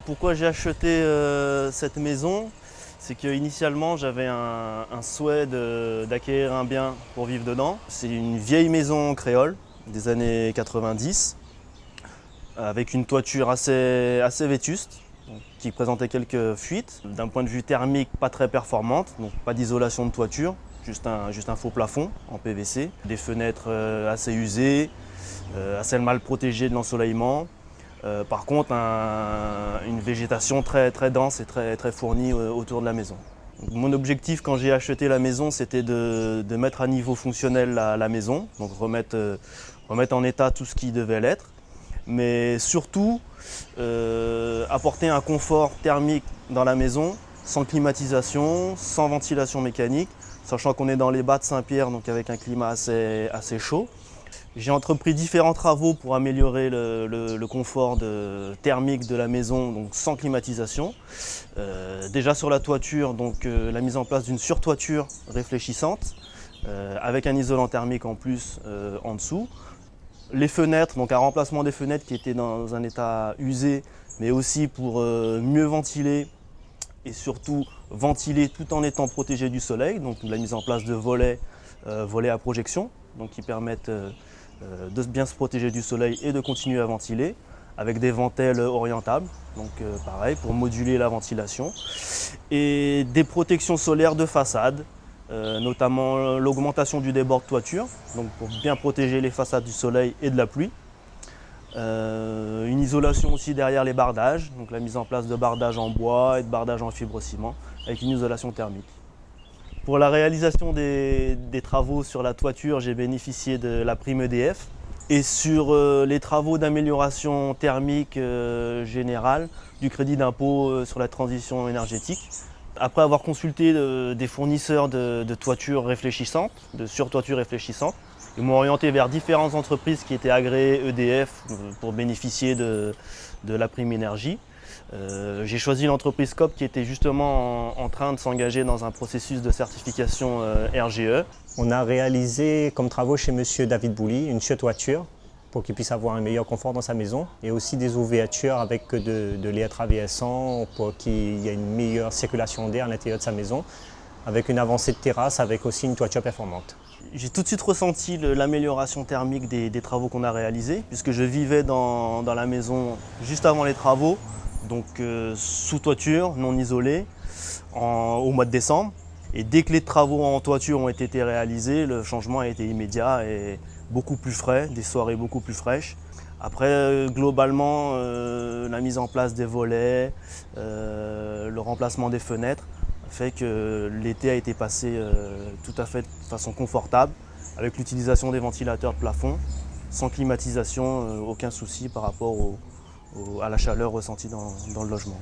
Pourquoi j'ai acheté cette maison? C'est qu'initialement j'avais un souhait d'acquérir un bien pour vivre dedans. C'est une vieille maison créole des années 90 avec une toiture assez vétuste donc, qui présentait quelques fuites. D'un point de vue thermique, pas très performante, donc pas d'isolation de toiture, juste un faux plafond en PVC. Des fenêtres assez usées, assez mal protégées de l'ensoleillement. Par contre, une végétation très dense et très fournie autour de la maison. Donc, mon objectif quand j'ai acheté la maison, c'était de mettre à niveau fonctionnel la maison, donc remettre en état tout ce qui devait l'être, mais surtout apporter un confort thermique dans la maison, sans climatisation, sans ventilation mécanique, sachant qu'on est dans les bas de Saint-Pierre, donc avec un climat assez chaud. J'ai entrepris différents travaux pour améliorer le confort thermique de la maison, donc sans climatisation. Déjà sur la toiture, donc, la mise en place d'une surtoiture réfléchissante, avec un isolant thermique en plus en dessous. Les fenêtres, donc un remplacement des fenêtres qui étaient dans un état usé, mais aussi pour mieux ventiler et surtout ventiler tout en étant protégé du soleil. Donc la mise en place de volets à projection, donc qui permettent de bien se protéger du soleil et de continuer à ventiler, avec des ventèles orientables, donc pareil pour moduler la ventilation, et des protections solaires de façade, notamment l'augmentation du débord de toiture, donc pour bien protéger les façades du soleil et de la pluie. Une isolation aussi derrière les bardages, donc la mise en place de bardages en bois et de bardages en fibre-ciment, avec une isolation thermique. Pour la réalisation des travaux sur la toiture, j'ai bénéficié de la prime EDF. Et sur les travaux d'amélioration thermique générale, du crédit d'impôt sur la transition énergétique. Après avoir consulté des fournisseurs de toitures réfléchissantes, de surtoitures réfléchissantes, ils m'ont orienté vers différentes entreprises qui étaient agréées EDF pour bénéficier de la prime énergie. J'ai choisi l'entreprise COP qui était justement en train de s'engager dans un processus de certification RGE. On a réalisé comme travaux chez monsieur David Bouli une surtoiture pour qu'il puisse avoir un meilleur confort dans sa maison et aussi des ouvertures avec de l'air traversant pour qu'il y ait une meilleure circulation d'air à l'intérieur de sa maison avec une avancée de terrasse avec aussi une toiture performante. J'ai tout de suite ressenti l'amélioration thermique des travaux qu'on a réalisés puisque je vivais dans la maison juste avant les travaux. Donc sous toiture, non isolée, au mois de décembre. Et dès que les travaux en toiture ont été réalisés, le changement a été immédiat et beaucoup plus frais, des soirées beaucoup plus fraîches. Après, globalement, la mise en place des volets, le remplacement des fenêtres fait que l'été a été passé tout à fait de façon confortable, avec l'utilisation des ventilateurs de plafond, sans climatisation, aucun souci par rapport à la chaleur ressentie dans le logement.